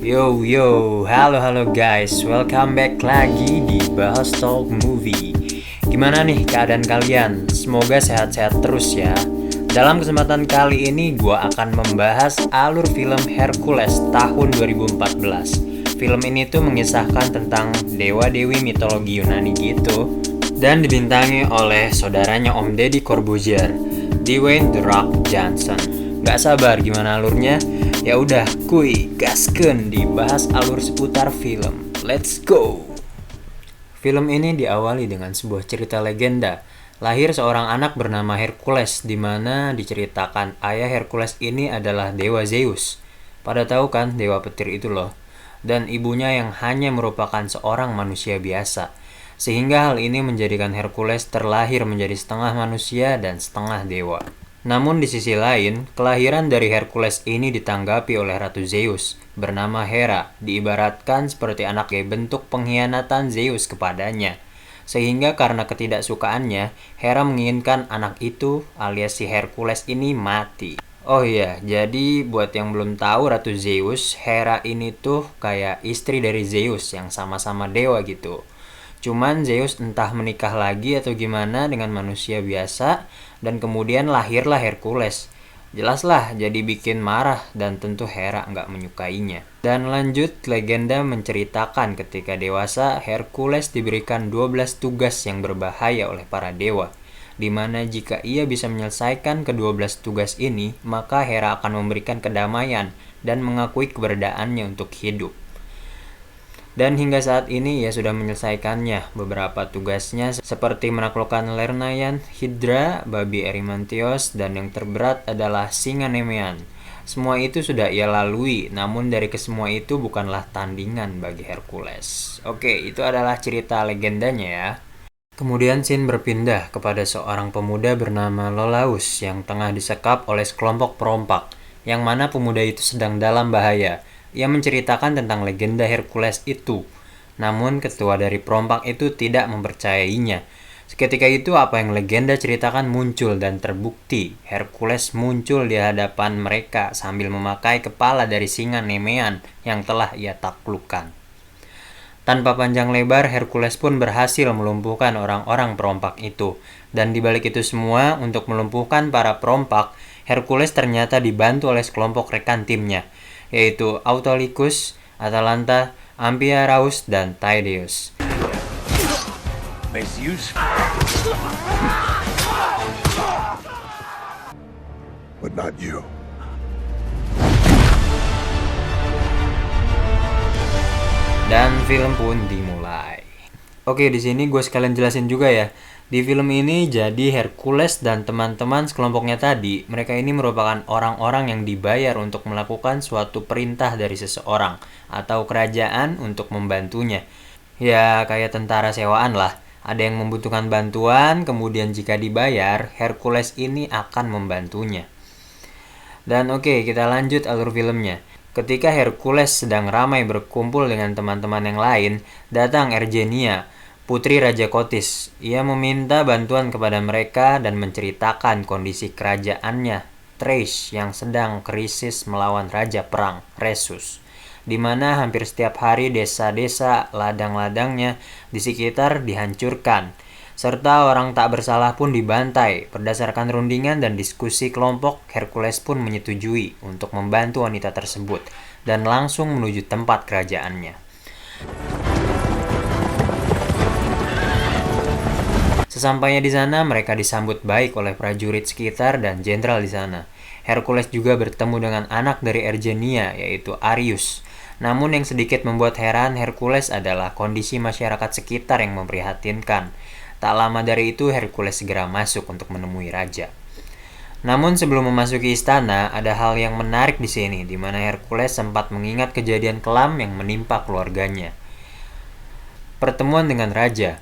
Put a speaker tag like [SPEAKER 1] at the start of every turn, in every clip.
[SPEAKER 1] Halo guys, welcome back lagi di Bahas Talk Movie. Gimana nih keadaan kalian? Semoga sehat-sehat terus ya. Dalam kesempatan kali ini gue akan membahas alur film Hercules tahun 2014. Film ini tuh mengisahkan tentang dewa-dewi mitologi Yunani gitu, dan dibintangi oleh saudaranya Om Deddy Corbuzier, Dwayne The Rock Johnson. Gak sabar gimana alurnya? Ya udah, kuy, gaskeun dibahas alur seputar film. Let's go. Film ini diawali dengan sebuah cerita legenda. Lahir seorang anak bernama Hercules, di mana diceritakan ayah Hercules ini adalah dewa Zeus. Pada tahu kan dewa petir itu loh. Dan ibunya yang hanya merupakan seorang manusia biasa. Sehingga hal ini menjadikan Hercules terlahir menjadi setengah manusia dan setengah dewa. Namun di sisi lain, kelahiran dari Hercules ini ditanggapi oleh Ratu Zeus, bernama Hera, diibaratkan seperti anak bentuk pengkhianatan Zeus kepadanya. Sehingga karena ketidaksukaannya, Hera menginginkan anak itu alias si Hercules ini mati. Oh iya, jadi buat yang belum tahu Ratu Zeus, Hera ini tuh kayak istri dari Zeus yang sama-sama dewa gitu. Cuman Zeus entah menikah lagi atau gimana dengan manusia biasa, dan kemudian lahirlah Hercules. Jelaslah jadi bikin marah dan tentu Hera nggak menyukainya. Dan lanjut, legenda menceritakan ketika dewasa Hercules diberikan 12 tugas yang berbahaya oleh para dewa. Dimana jika ia bisa menyelesaikan ke-12 tugas ini, maka Hera akan memberikan kedamaian dan mengakui keberadaannya untuk hidup. Dan hingga saat ini ia sudah menyelesaikannya. Beberapa tugasnya seperti menaklukkan Lernayan, Hydra, babi Erymantheos, dan yang terberat adalah singa Nemean. Semua itu sudah ia lalui, namun dari kesemua itu bukanlah tandingan bagi Hercules. Oke, itu adalah cerita legendanya ya. Kemudian scene berpindah kepada seorang pemuda bernama Lolaus yang tengah disekap oleh sekelompok perompak, yang mana pemuda itu sedang dalam bahaya. Ia menceritakan tentang legenda Hercules itu. Namun ketua dari perompak itu tidak mempercayainya. Seketika itu apa yang legenda ceritakan muncul dan terbukti. Hercules muncul di hadapan mereka sambil memakai kepala dari singa Nemean yang telah ia taklukkan. Tanpa panjang lebar, Hercules pun berhasil melumpuhkan orang-orang perompak itu. Dan dibalik itu semua, untuk melumpuhkan para perompak, Hercules ternyata dibantu oleh sekelompok rekan timnya, yaitu Autolycus, Atalanta, Amphiaraus, dan Tydeus.
[SPEAKER 2] But not you.
[SPEAKER 1] Dan film pun dimulai. Oke, di sini gue sekalian jelasin juga ya. Di film ini jadi Hercules dan teman-teman sekelompoknya tadi, mereka ini merupakan orang-orang yang dibayar untuk melakukan suatu perintah dari seseorang atau kerajaan untuk membantunya. Ya, kayak tentara sewaan lah. Ada yang membutuhkan bantuan, kemudian jika dibayar, Hercules ini akan membantunya. Dan oke, kita lanjut alur filmnya. Ketika Hercules sedang ramai berkumpul dengan teman-teman yang lain, datang Ergenia, putri Raja Kotis. Ia meminta bantuan kepada mereka dan menceritakan kondisi kerajaannya, Thrace, yang sedang krisis melawan Raja Perang, Rhesus, di mana hampir setiap hari desa-desa ladang-ladangnya di sekitar dihancurkan, serta orang tak bersalah pun dibantai. Berdasarkan rundingan dan diskusi kelompok, Hercules pun menyetujui untuk membantu wanita tersebut dan langsung menuju tempat kerajaannya. Sesampainya di sana, mereka disambut baik oleh prajurit sekitar dan jenderal di sana. Hercules juga bertemu dengan anak dari Ergenia, yaitu Arius. Namun yang sedikit membuat heran Hercules adalah kondisi masyarakat sekitar yang memprihatinkan. Tak lama dari itu, Hercules segera masuk untuk menemui raja. Namun sebelum memasuki istana, ada hal yang menarik di sini, di mana Hercules sempat mengingat kejadian kelam yang menimpa keluarganya. Pertemuan dengan Raja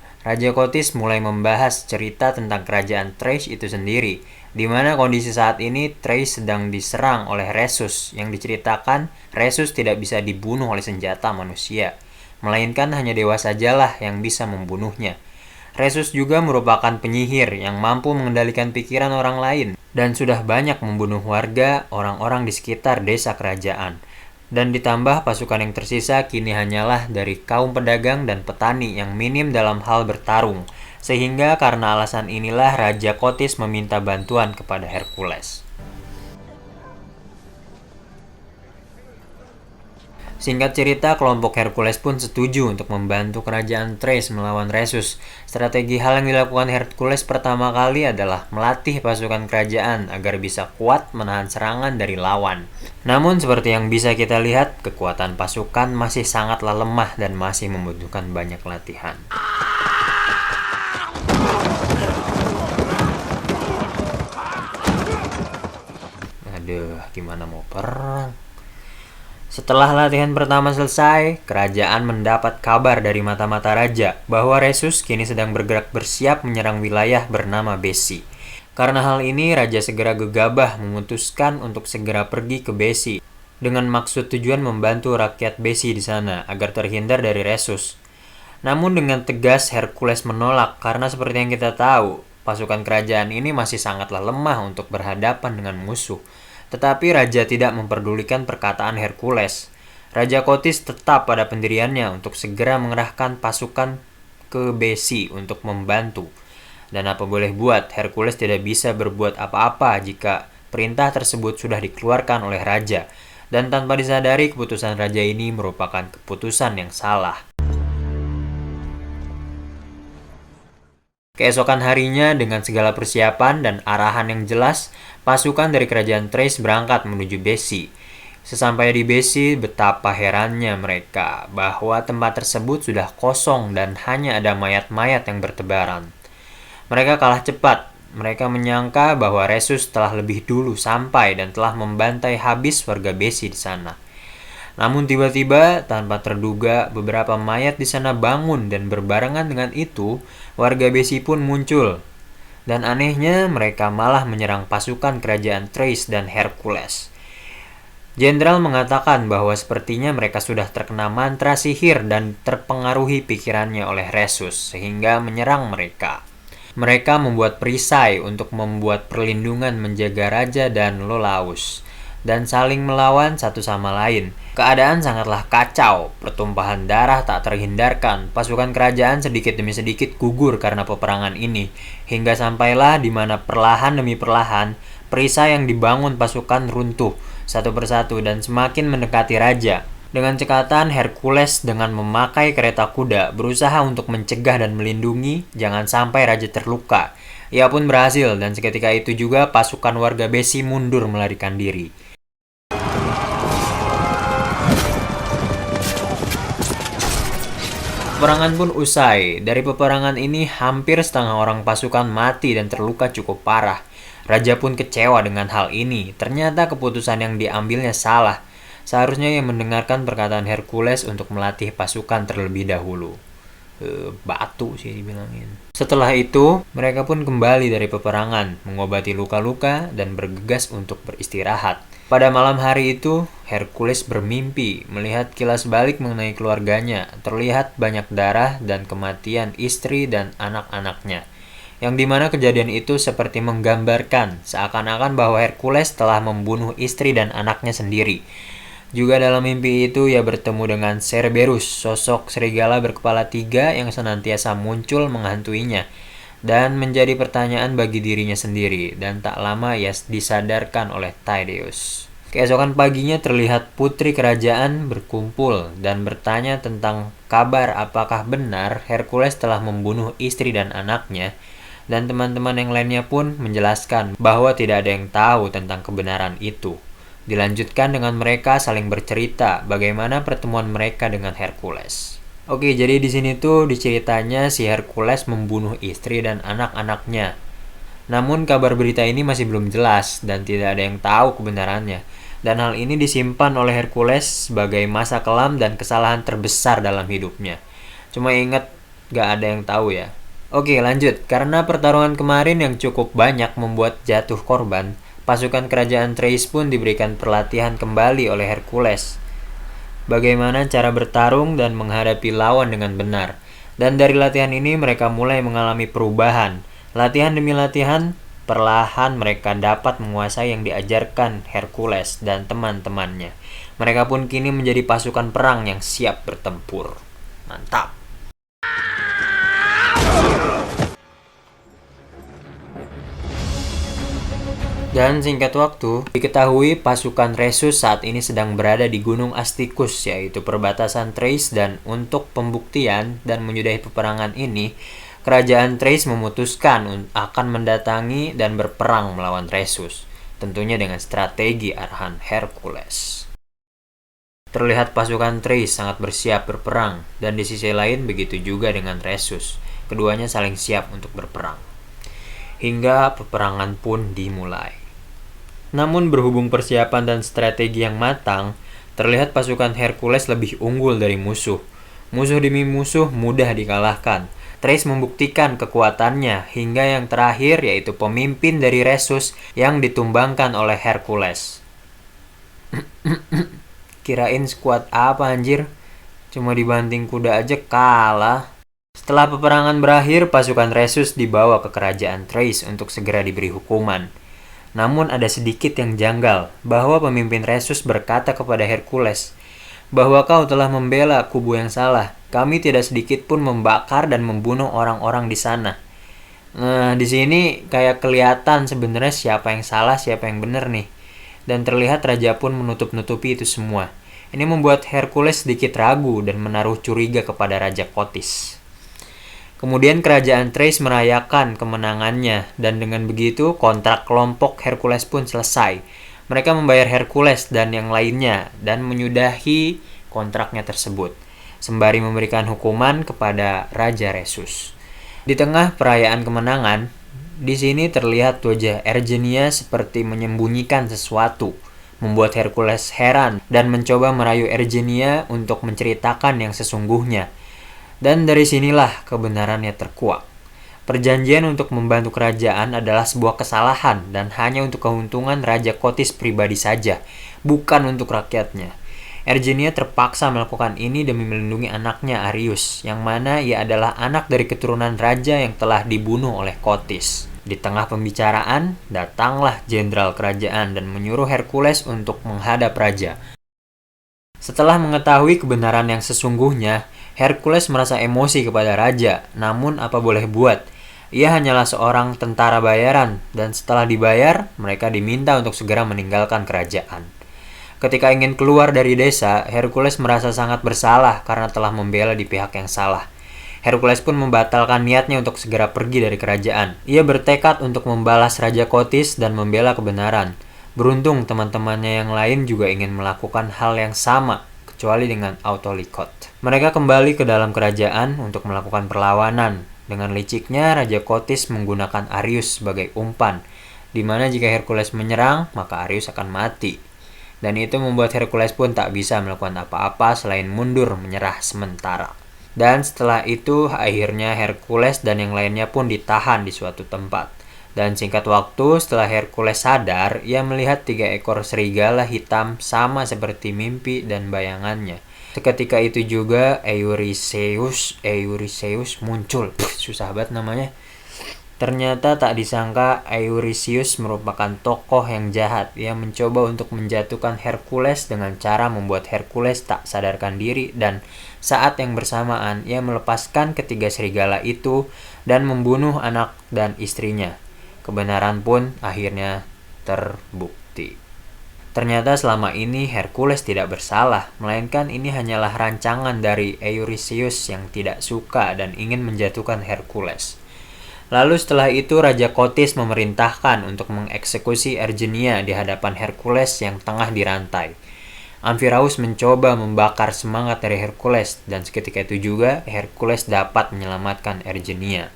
[SPEAKER 1] Kotis mulai membahas cerita tentang kerajaan Thrace itu sendiri, di mana kondisi saat ini Thrace sedang diserang oleh Rhesus, yang diceritakan Rhesus tidak bisa dibunuh oleh senjata manusia, melainkan hanya dewa sajalah yang bisa membunuhnya. Rhesus juga merupakan penyihir yang mampu mengendalikan pikiran orang lain dan sudah banyak membunuh warga orang-orang di sekitar desa kerajaan. Dan ditambah pasukan yang tersisa kini hanyalah dari kaum pedagang dan petani yang minim dalam hal bertarung. Sehingga karena alasan inilah Raja Kotis meminta bantuan kepada Hercules. Singkat cerita, kelompok Hercules pun setuju untuk membantu kerajaan Thrace melawan Rhesus. Strategi hal yang dilakukan Hercules pertama kali adalah melatih pasukan kerajaan agar bisa kuat menahan serangan dari lawan. Namun seperti yang bisa kita lihat, kekuatan pasukan masih sangatlah lemah dan masih membutuhkan banyak latihan. Aduh, gimana mau perang? Setelah latihan pertama selesai, kerajaan mendapat kabar dari mata-mata raja bahwa Rhesus kini sedang bergerak bersiap menyerang wilayah bernama Besi. Karena hal ini, raja segera gegabah memutuskan untuk segera pergi ke Besi dengan maksud tujuan membantu rakyat Besi di sana agar terhindar dari Rhesus. Namun dengan tegas Hercules menolak karena seperti yang kita tahu, pasukan kerajaan ini masih sangatlah lemah untuk berhadapan dengan musuh. Tetapi raja tidak memperdulikan perkataan Hercules. Raja Kotis tetap pada pendiriannya untuk segera mengerahkan pasukan ke Besi untuk membantu. Dan apa boleh buat, Hercules tidak bisa berbuat apa-apa jika perintah tersebut sudah dikeluarkan oleh raja. Dan tanpa disadari, keputusan raja ini merupakan keputusan yang salah. Keesokan harinya, dengan segala persiapan dan arahan yang jelas, pasukan dari kerajaan Thrace berangkat menuju Besi. Sesampai di Besi, betapa herannya mereka bahwa tempat tersebut sudah kosong dan hanya ada mayat-mayat yang bertebaran. Mereka kalah cepat. Mereka menyangka bahwa Rhesus telah lebih dulu sampai dan telah membantai habis warga Besi di sana. Namun tiba-tiba, tanpa terduga, beberapa mayat di sana bangun dan berbarengan dengan itu, warga Besi pun muncul. Dan anehnya, mereka malah menyerang pasukan kerajaan Thrace dan Hercules. Jenderal mengatakan bahwa sepertinya mereka sudah terkena mantra sihir dan terpengaruhi pikirannya oleh Rhesus, sehingga menyerang mereka. Mereka membuat perisai untuk membuat perlindungan menjaga raja dan Iolaus, dan saling melawan satu sama lain. Keadaan sangatlah kacau, pertumpahan darah tak terhindarkan, pasukan kerajaan sedikit demi sedikit gugur karena peperangan ini, hingga sampailah di mana perlahan demi perlahan, perisai yang dibangun pasukan runtuh, satu persatu dan semakin mendekati raja. Dengan cekatan, Hercules dengan memakai kereta kuda berusaha untuk mencegah dan melindungi jangan sampai raja terluka. Ia pun berhasil dan seketika itu juga pasukan warga Besi mundur melarikan diri. Peperangan pun usai. Dari peperangan ini hampir setengah orang pasukan mati dan terluka cukup parah. Raja pun kecewa dengan hal ini. Ternyata keputusan yang diambilnya salah. Seharusnya ia mendengarkan perkataan Hercules untuk melatih pasukan terlebih dahulu. Batu sih dibilangin. Setelah itu, mereka pun kembali dari peperangan, mengobati luka-luka dan bergegas untuk beristirahat. Pada malam hari itu, Hercules bermimpi melihat kilas balik mengenai keluarganya. Terlihat banyak darah dan kematian istri dan anak-anaknya. Yang dimana kejadian itu seperti menggambarkan seakan-akan bahwa Hercules telah membunuh istri dan anaknya sendiri. Juga dalam mimpi itu ia bertemu dengan Cerberus, sosok serigala berkepala 3 yang senantiasa muncul menghantuinya. Dan menjadi pertanyaan bagi dirinya sendiri, dan tak lama ia disadarkan oleh Tydeus. Keesokan paginya terlihat putri kerajaan berkumpul dan bertanya tentang kabar apakah benar Hercules telah membunuh istri dan anaknya, dan teman-teman yang lainnya pun menjelaskan bahwa tidak ada yang tahu tentang kebenaran itu. Dilanjutkan dengan mereka saling bercerita bagaimana pertemuan mereka dengan Hercules. Oke, jadi di sini tuh diceritanya si Hercules membunuh istri dan anak-anaknya. Namun kabar berita ini masih belum jelas dan tidak ada yang tahu kebenarannya. Dan hal ini disimpan oleh Hercules sebagai masa kelam dan kesalahan terbesar dalam hidupnya. Cuma ingat, gak ada yang tahu ya. Oke, lanjut. Karena pertarungan kemarin yang cukup banyak membuat jatuh korban, pasukan kerajaan Thrace pun diberikan pelatihan kembali oleh Hercules. Bagaimana cara bertarung dan menghadapi lawan dengan benar. Dan dari latihan ini mereka mulai mengalami perubahan. Latihan demi latihan, Perlahan mereka dapat menguasai yang diajarkan Hercules dan teman-temannya. Mereka pun kini menjadi pasukan perang yang siap bertempur. Mantap. Dan singkat waktu, diketahui pasukan Rhesus saat ini sedang berada di Gunung Astikus, yaitu perbatasan Thrace, dan untuk pembuktian dan menyudahi peperangan ini, kerajaan Thrace memutuskan akan mendatangi dan berperang melawan Rhesus, tentunya dengan strategi arahan Hercules. Terlihat pasukan Thrace sangat bersiap berperang, dan di sisi lain begitu juga dengan Rhesus. Keduanya saling siap untuk berperang. Hingga peperangan pun dimulai. Namun berhubung persiapan dan strategi yang matang, terlihat pasukan Hercules lebih unggul dari musuh. Musuh demi musuh mudah dikalahkan. Thrace membuktikan kekuatannya hingga yang terakhir yaitu pemimpin dari Rhesus yang ditumbangkan oleh Hercules. Kirain skuad apa anjir? Cuma dibanting kuda aja kalah. Setelah peperangan berakhir, pasukan Rhesus dibawa ke kerajaan Thrace untuk segera diberi hukuman. Namun ada sedikit yang janggal, bahwa pemimpin Rhesus berkata kepada Hercules, bahwa kau telah membela kubu yang salah. Kami tidak sedikit pun membakar dan membunuh orang-orang di sana. Nah, di sini kayak kelihatan sebenarnya siapa yang salah, siapa yang benar nih. Dan terlihat raja pun menutup-nutupi itu semua. Ini membuat Hercules sedikit ragu dan menaruh curiga kepada Raja Kotis. Kemudian kerajaan Thrace merayakan kemenangannya, dan dengan begitu kontrak kelompok Hercules pun selesai. Mereka membayar Hercules dan yang lainnya dan menyudahi kontraknya tersebut, sembari memberikan hukuman kepada Raja Rhesus. Di tengah perayaan kemenangan, di sini terlihat wajah Ergenia seperti menyembunyikan sesuatu, membuat Hercules heran dan mencoba merayu Ergenia untuk menceritakan yang sesungguhnya. Dan dari sinilah kebenarannya terkuak. Perjanjian untuk membantu kerajaan adalah sebuah kesalahan dan hanya untuk keuntungan Raja Kotis pribadi saja, bukan untuk rakyatnya. Ergenia terpaksa melakukan ini demi melindungi anaknya Arius, yang mana ia adalah anak dari keturunan raja yang telah dibunuh oleh Kotis. Di tengah pembicaraan, datanglah jenderal kerajaan dan menyuruh Hercules untuk menghadap raja. Setelah mengetahui kebenaran yang sesungguhnya, Hercules merasa emosi kepada raja, namun apa boleh buat? Ia hanyalah seorang tentara bayaran, dan setelah dibayar, mereka diminta untuk segera meninggalkan kerajaan. Ketika ingin keluar dari desa, Hercules merasa sangat bersalah karena telah membela di pihak yang salah. Hercules pun membatalkan niatnya untuk segera pergi dari kerajaan. Ia bertekad untuk membalas Raja Kotis dan membela kebenaran. Beruntung teman-temannya yang lain juga ingin melakukan hal yang sama, kecuali dengan Autolycos. Mereka kembali ke dalam kerajaan untuk melakukan perlawanan. Dengan liciknya, Raja Kotis menggunakan Arius sebagai umpan, di mana jika Hercules menyerang, maka Arius akan mati. Dan itu membuat Hercules pun tak bisa melakukan apa-apa selain mundur menyerah sementara. Dan setelah itu, akhirnya Hercules dan yang lainnya pun ditahan di suatu tempat. Dan singkat waktu setelah Hercules sadar, ia melihat 3 ekor serigala hitam sama seperti mimpi dan bayangannya. Seketika itu juga Eurystheus muncul. Susah banget namanya. Ternyata tak disangka Eurystheus merupakan tokoh yang jahat. Ia mencoba untuk menjatuhkan Hercules dengan cara membuat Hercules tak sadarkan diri, dan saat yang bersamaan ia melepaskan ketiga serigala itu dan membunuh anak dan istrinya. Kebenaran pun akhirnya terbukti. Ternyata selama ini Hercules tidak bersalah, melainkan ini hanyalah rancangan dari Eurystheus yang tidak suka dan ingin menjatuhkan Hercules. Lalu setelah itu Raja Kotis memerintahkan untuk mengeksekusi Ergenia di hadapan Hercules yang tengah dirantai. Amphiraus mencoba membakar semangat dari Hercules, dan seketika itu juga Hercules dapat menyelamatkan Ergenia.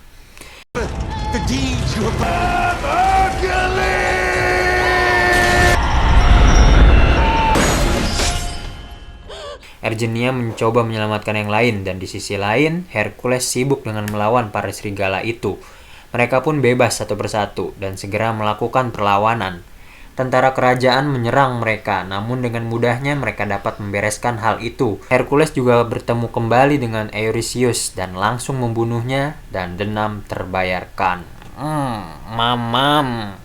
[SPEAKER 1] Ergenia mencoba menyelamatkan yang lain, dan di sisi lain Hercules sibuk dengan melawan para serigala itu. Mereka pun bebas satu persatu dan segera melakukan perlawanan. Tentara kerajaan menyerang mereka, namun dengan mudahnya mereka dapat membereskan hal itu. Hercules juga bertemu kembali dengan Eurystheus dan langsung membunuhnya, dan dendam terbayarkan. Mamam.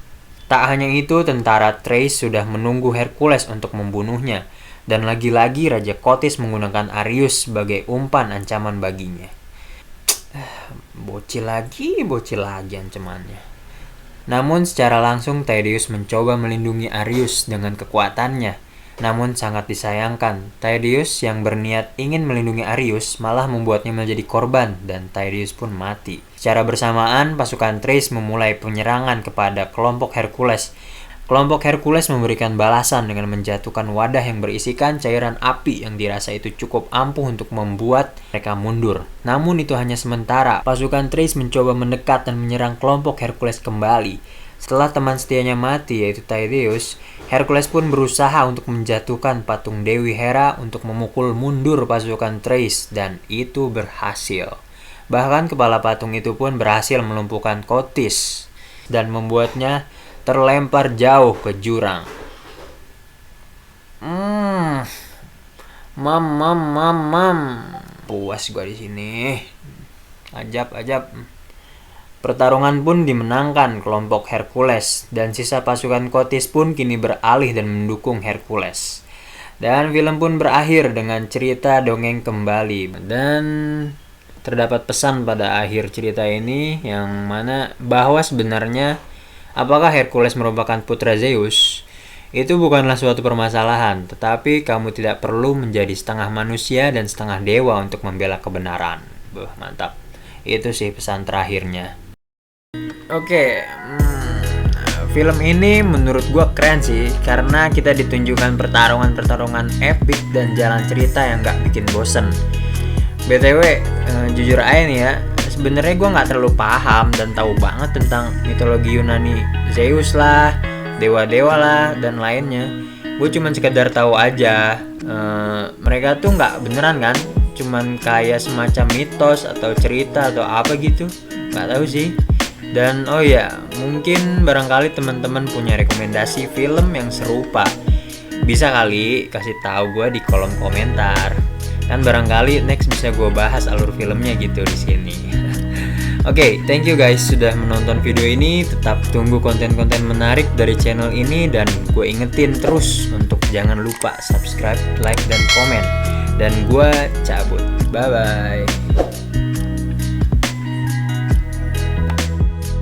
[SPEAKER 1] Tak hanya itu, tentara Thrace sudah menunggu Hercules untuk membunuhnya. Dan lagi-lagi Raja Kotis menggunakan Arius sebagai umpan ancaman baginya. Bocil lagi ancamannya. Namun secara langsung Tydeus mencoba melindungi Arius dengan kekuatannya. Namun sangat disayangkan, Tydeus yang berniat ingin melindungi Arius malah membuatnya menjadi korban dan Tydeus pun mati. Secara bersamaan, pasukan Thrace memulai penyerangan kepada kelompok Hercules. Kelompok Hercules memberikan balasan dengan menjatuhkan wadah yang berisikan cairan api yang dirasa itu cukup ampuh untuk membuat mereka mundur. Namun itu hanya sementara. Pasukan Thrace mencoba mendekat dan menyerang kelompok Hercules kembali. Setelah teman setianya mati, yaitu Tydeus, Hercules pun berusaha untuk menjatuhkan patung Dewi Hera untuk memukul mundur pasukan Thrace, dan itu berhasil. Bahkan kepala patung itu pun berhasil melumpuhkan Kotis dan membuatnya terlempar jauh ke jurang. Mam. Puas gua di sini. Ajab. Pertarungan pun dimenangkan kelompok Hercules dan sisa pasukan Kotis pun kini beralih dan mendukung Hercules. Dan film pun berakhir dengan cerita dongeng kembali. Dan terdapat pesan pada akhir cerita ini yang mana bahwa sebenarnya apakah Hercules merupakan putra Zeus? Itu bukanlah suatu permasalahan, tetapi kamu tidak perlu menjadi setengah manusia dan setengah dewa untuk membela kebenaran. Mantap. Itu sih pesan terakhirnya. Oke, film ini menurut gue keren sih karena kita ditunjukkan pertarungan epic dan jalan cerita yang gak bikin bosen. BTW, jujur aja nih ya, sebenarnya gue gak terlalu paham dan tahu banget tentang mitologi Yunani, Zeus lah, dewa-dewa lah, dan lainnya. Gue cuman sekedar tahu aja, mereka tuh gak beneran kan, cuman kayak semacam mitos atau cerita atau apa gitu, gak tahu sih. Dan oh ya, mungkin barangkali teman-teman punya rekomendasi film yang serupa. Bisa kali kasih tahu gue di kolom komentar. Kan barangkali next bisa gue bahas alur filmnya gitu di sini. Oke, thank you guys sudah menonton video ini. Tetap tunggu konten-konten menarik dari channel ini dan gue ingetin terus untuk jangan lupa subscribe, like, dan komen. Dan gue cabut. Bye bye.